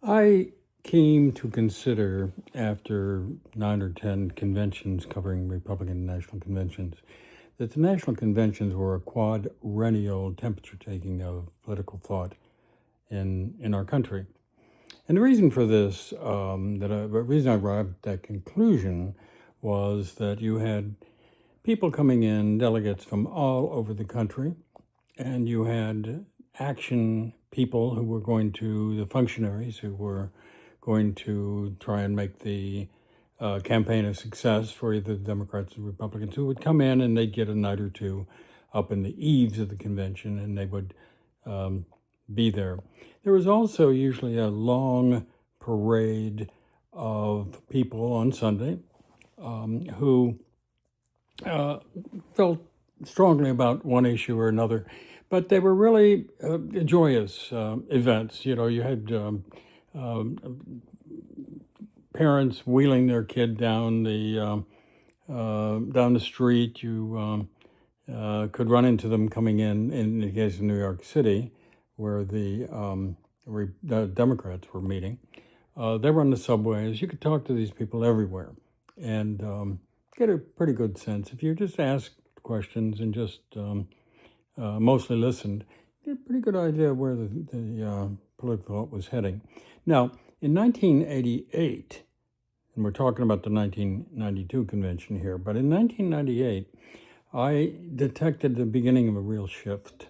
I came to consider, after 9 or 10 conventions covering Republican national conventions, that the national conventions were a quadrennial temperature taking of political thought in our country. And the reason for this, the reason I arrived at that conclusion, was that you had people coming in, delegates from all over the country, and you had action people who were the functionaries who were going to try and make the campaign a success for either the Democrats or Republicans, who would come in and they'd get a night or two up in the eaves of the convention and they would be there. There was also usually a long parade of people on Sunday who felt strongly about one issue or another, but they were really joyous events. You know, you had parents wheeling their kid down the street. You could run into them coming in the case of New York City, where the Democrats were meeting. They were on the subways. You could talk to these people everywhere and get a pretty good sense. If you just asked questions and just mostly listened, you get a pretty good idea where the political thought was heading. Now, in 1988, and we're talking about the 1992 convention here, but in 1998, I detected the beginning of a real shift.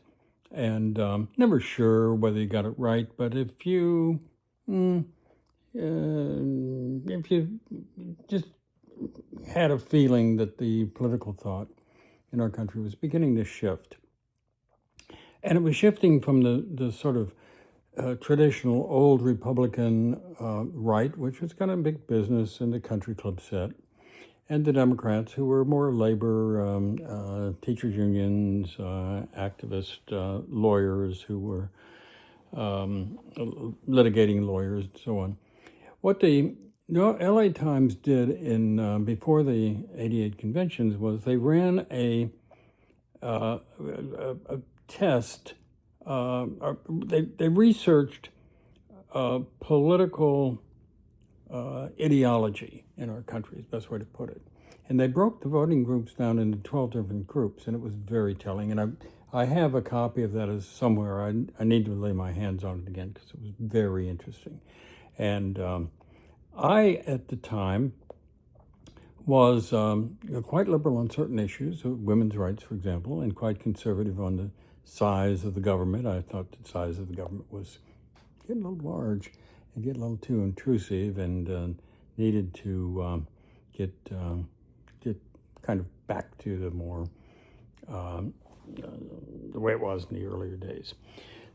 And never sure whether you got it right, but if you just had a feeling that the political thought in our country was beginning to shift, and it was shifting from the sort of traditional old Republican right, which was kind of big business in the country club set, and the Democrats, who were more labor, teachers' unions, activist lawyers who were litigating lawyers and so on. What the LA Times did in before the '88 conventions was they ran a test. They researched political ideology in our country, is the best way to put it. And they broke the voting groups down into 12 different groups, and it was very telling. And I have a copy of that somewhere. I need to lay my hands on it again because it was very interesting. And I, at the time, was quite liberal on certain issues, women's rights, for example, and quite conservative on the size of the government. I thought the size of the government was getting a little large and getting a little too intrusive, and needed to get kind of back to the more the way it was in the earlier days.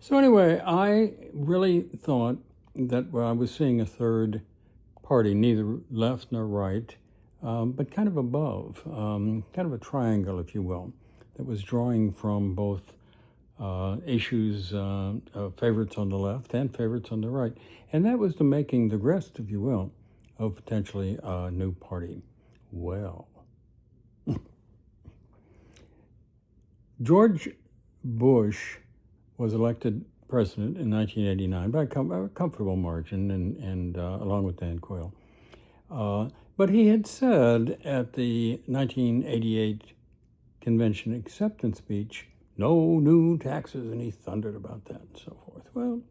So anyway, I really thought that I was seeing a third party, neither left nor right, but kind of above, kind of a triangle, if you will, that was drawing from both issues, favorites on the left and favorites on the right. And that was the making, the rest, if you will, of potentially a new party. Well, George Bush was elected president in 1989 by a comfortable margin, and along with Dan Quayle. But he had said at the 1988 convention acceptance speech, no new taxes, and he thundered about that and so forth. Well,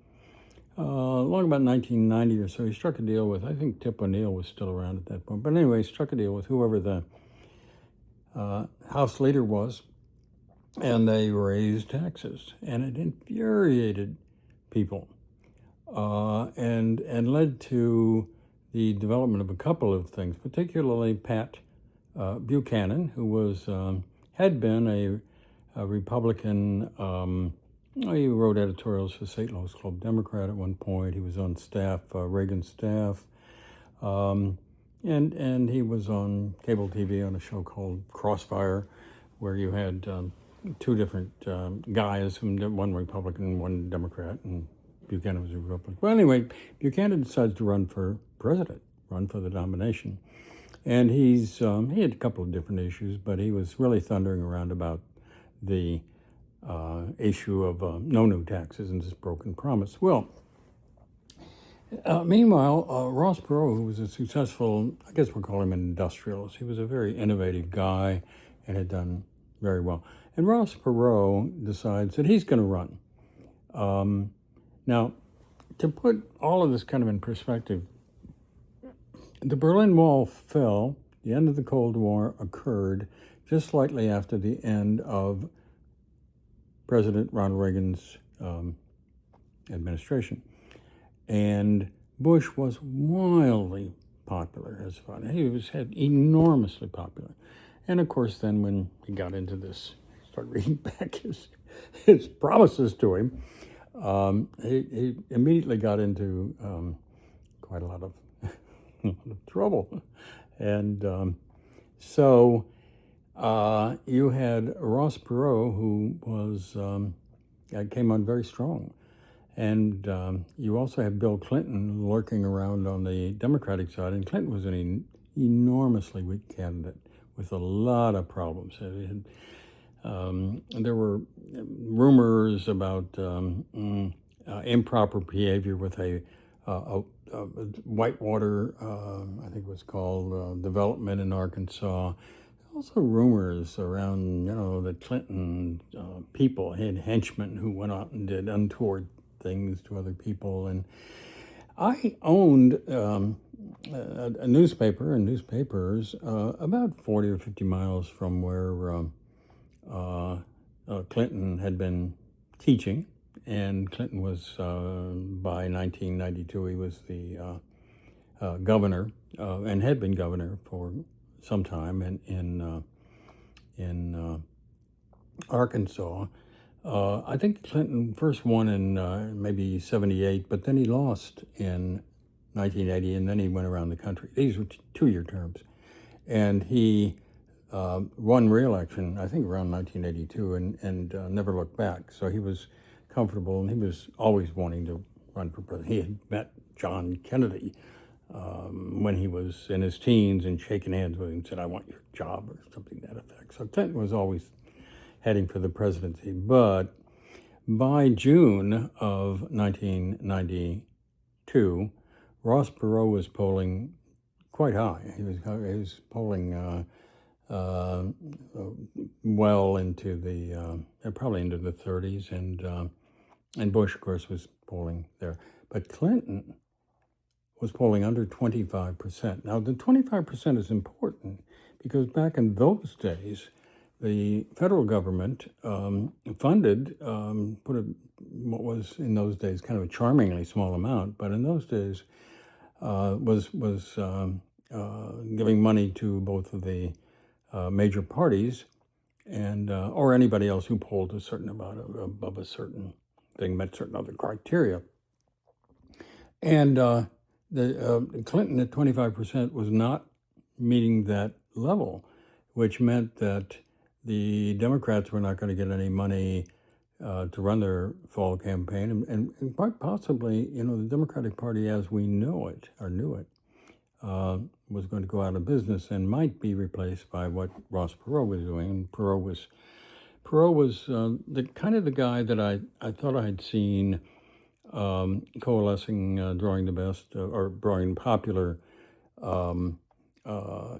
along about 1990 or so, he struck a deal with, I think Tip O'Neill was still around at that point, but anyway, he struck a deal with whoever the House leader was, and they raised taxes, and it infuriated people, and led to the development of a couple of things, particularly Pat Buchanan, who was had been a Republican. He wrote editorials for St. Louis Club Democrat at one point. He was on staff, Reagan's staff, and he was on cable TV on a show called Crossfire, where you had two different guys, one Republican, one Democrat, and Buchanan was a Republican. Well, anyway, Buchanan decides to run for president, run for the nomination. And he had a couple of different issues, but he was really thundering around about the issue of no new taxes and this broken promise. Well, Meanwhile, Ross Perot, who was a successful, I guess we'll call him an industrialist, he was a very innovative guy and had done very well. And Ross Perot decides that he's going to run. Now, to put all of this kind of in perspective, the Berlin Wall fell, the end of the Cold War occurred just slightly after the end of President Ronald Reagan's administration. And Bush was wildly popular as fun. He was enormously popular. And of course, then when he got into this, started reading back his promises to him, he immediately got into quite a lot of trouble. And so you had Ross Perot, who was came on very strong. And you also have Bill Clinton lurking around on the Democratic side. And Clinton was an enormously weak candidate with a lot of problems. There were rumors about improper behavior with a Whitewater, I think it was called, development in Arkansas. Also rumors around, that Clinton people had henchmen who went out and did untoward things to other people. And I owned a newspaper and newspapers about 40 or 50 miles from where Clinton had been teaching. And Clinton was, by 1992, he was the governor and had been governor for some time in Arkansas. I think Clinton first won in maybe 78, but then he lost in 1980, and then he went around the country. These were two-year terms. And he won re-election, I think around 1982, and never looked back. So he was comfortable, and he was always wanting to run for president. He had met John Kennedy when he was in his teens and shaking hands with him and said, "I want your job," or something to that effect. So Clinton was always heading for the presidency. But by June of 1992, Ross Perot was polling quite high. He was polling well into the probably into the 30s, and Bush, of course, was polling there. But Clinton was polling under 25%. Now, the 25% is important because back in those days, the federal government funded, what was in those days kind of a charmingly small amount, but in those days was giving money to both of the major parties and or anybody else who polled a certain amount above a certain thing, met certain other criteria. And the Clinton at 25% was not meeting that level, which meant that the Democrats were not going to get any money to run their fall campaign, and quite possibly, the Democratic Party as we know it, or knew it, was going to go out of business and might be replaced by what Ross Perot was doing. And Perot was the kind of the guy that I thought I had seen coalescing, drawing the best, or drawing popular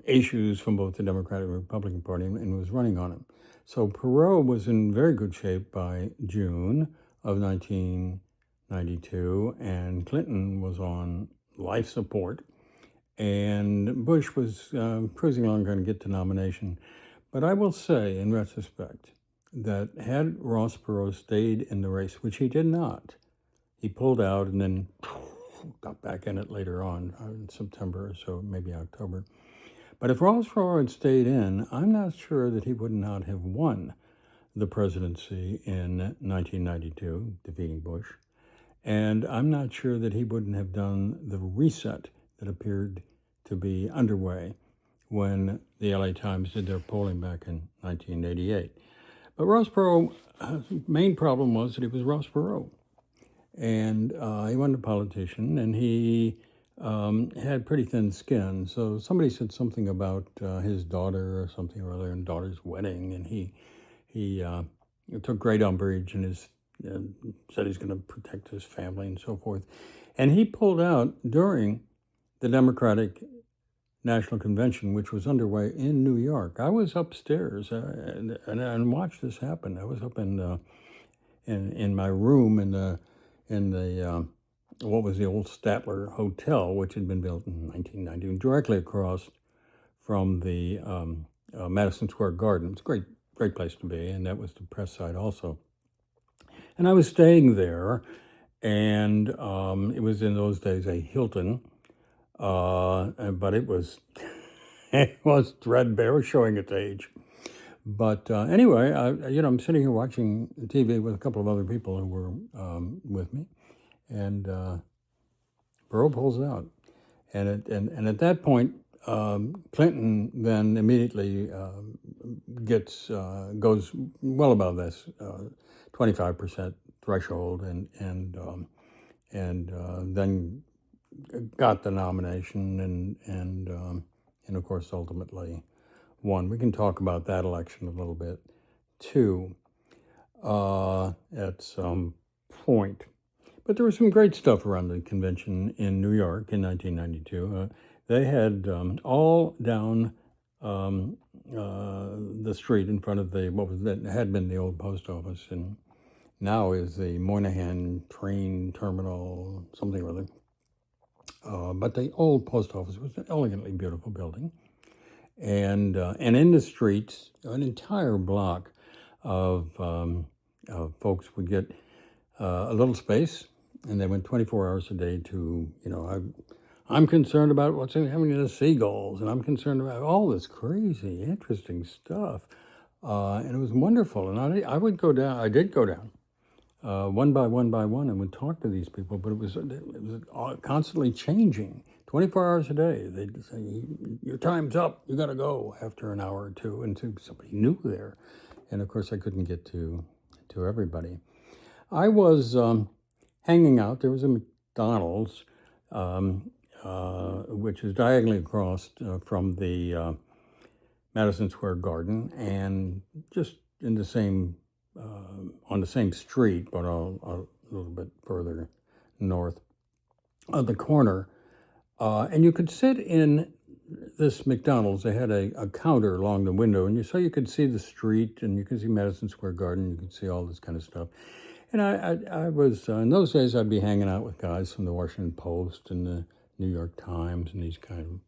issues from both the Democratic and Republican Party, and was running on them. So Perot was in very good shape by June of 1992, and Clinton was on life support, and Bush was cruising along, going to get the nomination. But I will say, in retrospect, that had Ross Perot stayed in the race, which he did not, he pulled out and then got back in it later on in September or so, maybe October. But if Ross Perot had stayed in, I'm not sure that he would not have won the presidency in 1992, defeating Bush. And I'm not sure that he wouldn't have done the reset that appeared to be underway when the LA Times did their polling back in 1988. But Ross Perot's main problem was that he was Ross Perot. And he wasn't a politician, and he had pretty thin skin. So somebody said something about his daughter or something or other, and daughter's wedding, and he took great umbrage, and his said he's going to protect his family and so forth. And he pulled out during the Democratic National Convention, which was underway in New York. I was upstairs and watched this happen. I was up in my room in the what was the old Statler Hotel, which had been built in 1990, directly across from the Madison Square Garden. It's a great place to be, and that was the press side also. And I was staying there, and it was in those days a Hilton, but it was it was threadbare, showing its age. But anyway, I'm sitting here watching TV with a couple of other people who were with me, and Burrow pulls out, and at that point, Clinton then immediately goes well above this 25% threshold, and then got the nomination, and of course ultimately won. We can talk about that election a little bit too at some point. But there was some great stuff around the convention in New York in 1992. They had all down the street in front of what had been the old post office, and now is the Moynihan train terminal, something or other. But the old post office was an elegantly beautiful building. And in the streets, an entire block of folks would get a little space, and they went 24 hours a day to, I'm concerned about what's happening to the seagulls, and I'm concerned about all this crazy, interesting stuff. And it was wonderful. And I would go down, I did go down one by one, and would talk to these people, but it was constantly changing. 24 hours a day, they'd say, your time's up, you got to go after an hour or two, and somebody new there. And of course, I couldn't get to everybody. I was hanging out. There was a McDonald's, which is diagonally across from the Madison Square Garden, and just in the same on the same street, but a little bit further north of the corner. And you could sit in this McDonald's. They had a counter along the window, and so you could see the street, and you could see Madison Square Garden. You could see all this kind of stuff. And I was, in those days, I'd be hanging out with guys from the Washington Post and the New York Times, and these kind of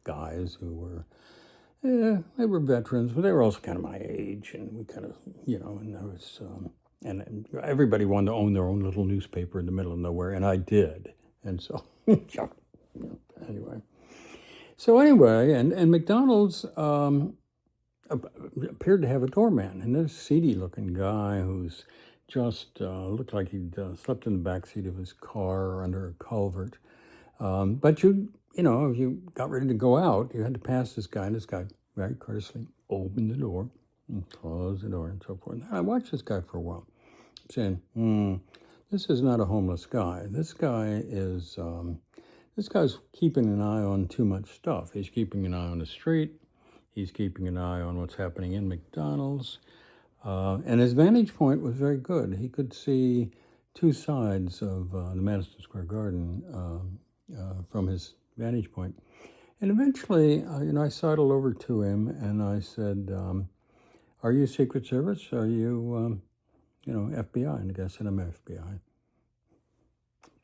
guys who were, they were veterans, but they were also kind of my age, and we kind of, and I was, and everybody wanted to own their own little newspaper in the middle of nowhere, and I did. And so, anyway. So anyway, and McDonald's appeared to have a doorman, and this seedy-looking guy who's just looked like he'd slept in the backseat of his car or under a culvert. But if you got ready to go out, you had to pass this guy, and this guy very courteously opened the door and closed the door and so forth. And I watched this guy for a while, saying, this is not a homeless guy. This guy's keeping an eye on too much stuff. He's keeping an eye on the street. He's keeping an eye on what's happening in McDonald's. And his vantage point was very good. He could see two sides of the Madison Square Garden from his vantage point. And eventually, I sidled over to him and I said, are you Secret Service? Are you, FBI? And the guy said, I'm FBI.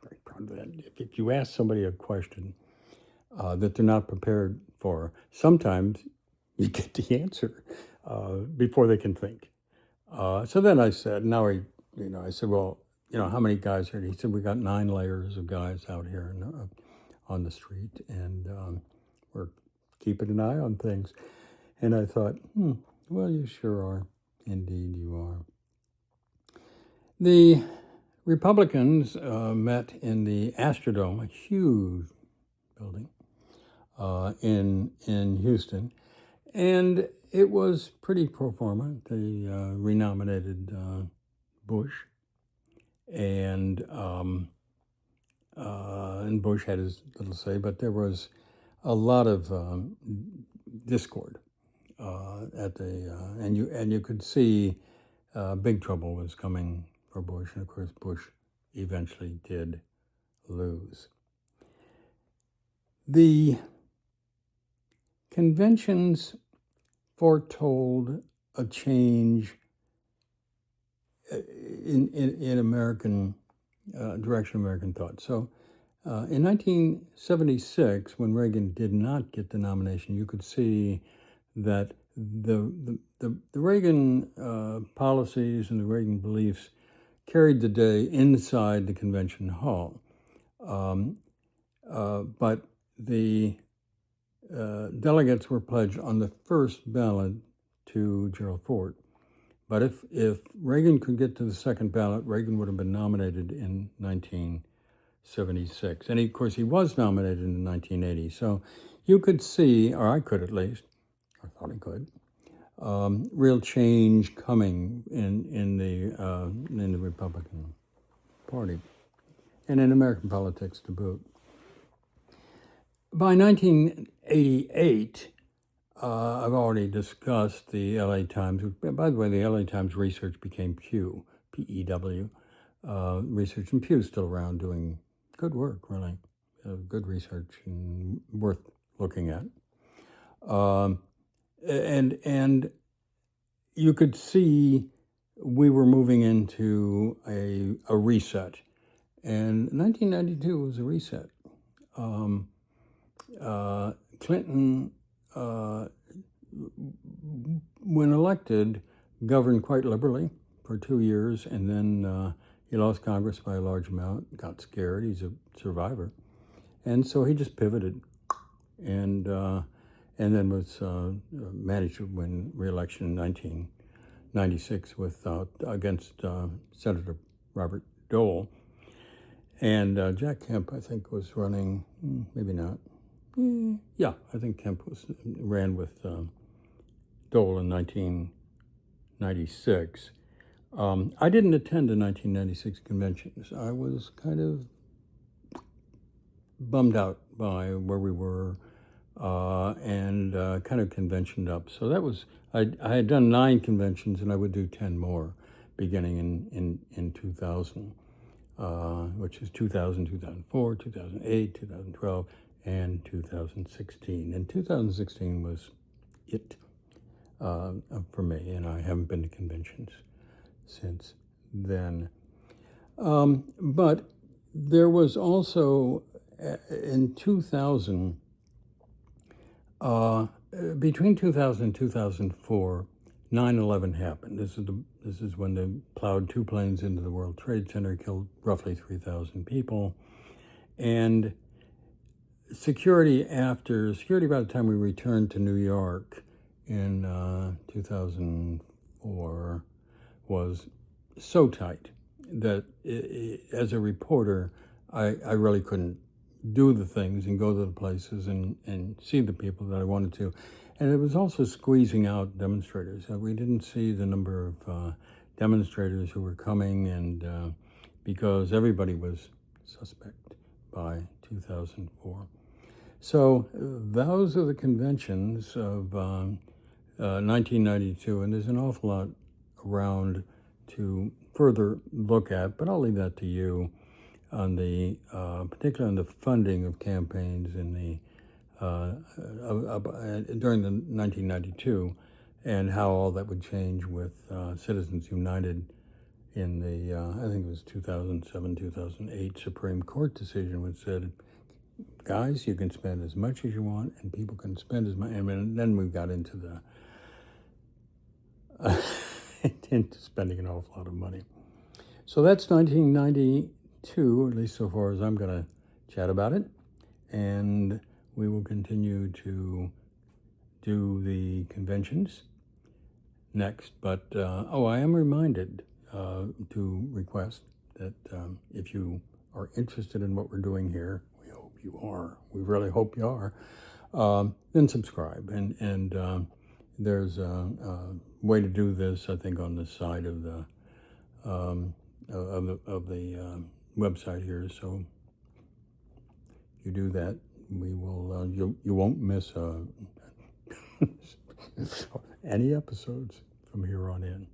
Very proud of that. If you ask somebody a question that they're not prepared for, sometimes you get the answer before they can think. So then I said, I said, well, how many guys here? He said, we got 9 layers of guys out here on the street, and we're keeping an eye on things. And I thought, well, you sure are. Indeed, you are. The Republicans met in the Astrodome, a huge building in Houston, and it was pretty pro forma. They renominated Bush, and Bush had his little say, but there was a lot of discord at the and you could see big trouble was coming for Bush, and of course Bush eventually did lose. The conventions foretold a change in American direction of American thought. So in 1976, when Reagan did not get the nomination, you could see that the Reagan policies and the Reagan beliefs carried the day inside the convention hall. But the delegates were pledged on the first ballot to Gerald Ford. But if Reagan could get to the second ballot, Reagan would have been nominated in 1976. And of course, he was nominated in 1980. So you could see, or I could at least, or thought I could, real change coming in the Republican Party and in American politics to boot. By 1988, I've already discussed the LA Times. By the way, the LA Times research became Pew, P-E-W, research, and Pew's still around doing good work, really, good research and worth looking at. And you could see we were moving into a reset, and 1992 was a reset. Clinton, when elected, governed quite liberally for 2 years, and then he lost Congress by a large amount, got scared. He's a survivor. And so he just pivoted and then was managed to win re-election in 1996 against Senator Robert Dole. And Jack Kemp, I think, was running, maybe not. Yeah, I think Kemp ran with Dole in 1996. I didn't attend the 1996 conventions. I was kind of bummed out by where we were and kind of conventioned up. So that was, I had done 9 conventions, and I would do 10 more beginning in 2000, which is 2000, 2004, 2008, 2012, and 2016. And 2016 was it for me, and I haven't been to conventions since then. But there was also, in 2000, between 2000 and 2004, 9/11 happened. This is when they plowed 2 planes into the World Trade Center, killed roughly 3,000 people, and security by the time we returned to New York in 2004 was so tight that as a reporter, I really couldn't do the things and go to the places and see the people that I wanted to. And it was also squeezing out demonstrators. We didn't see the number of demonstrators who were coming, and because everybody was suspect by 2004. So those are the conventions of 1992, and there's an awful lot around to further look at, but I'll leave that to you on the, particularly on the funding of campaigns in the during the 1992, and how all that would change with Citizens United in the I think it was 2007, 2008 Supreme Court decision, which said, guys, you can spend as much as you want, and people can spend as much. And then we got into into spending an awful lot of money. So that's 1992, at least so far as I'm going to chat about it. And we will continue to do the conventions next. But, I am reminded to request that if you are interested in what we're doing here, we hope you are, we really hope you are, then subscribe. And there's a way to do this, I think, on the side of the website here. So you do that, we will. You won't miss any episodes from here on in.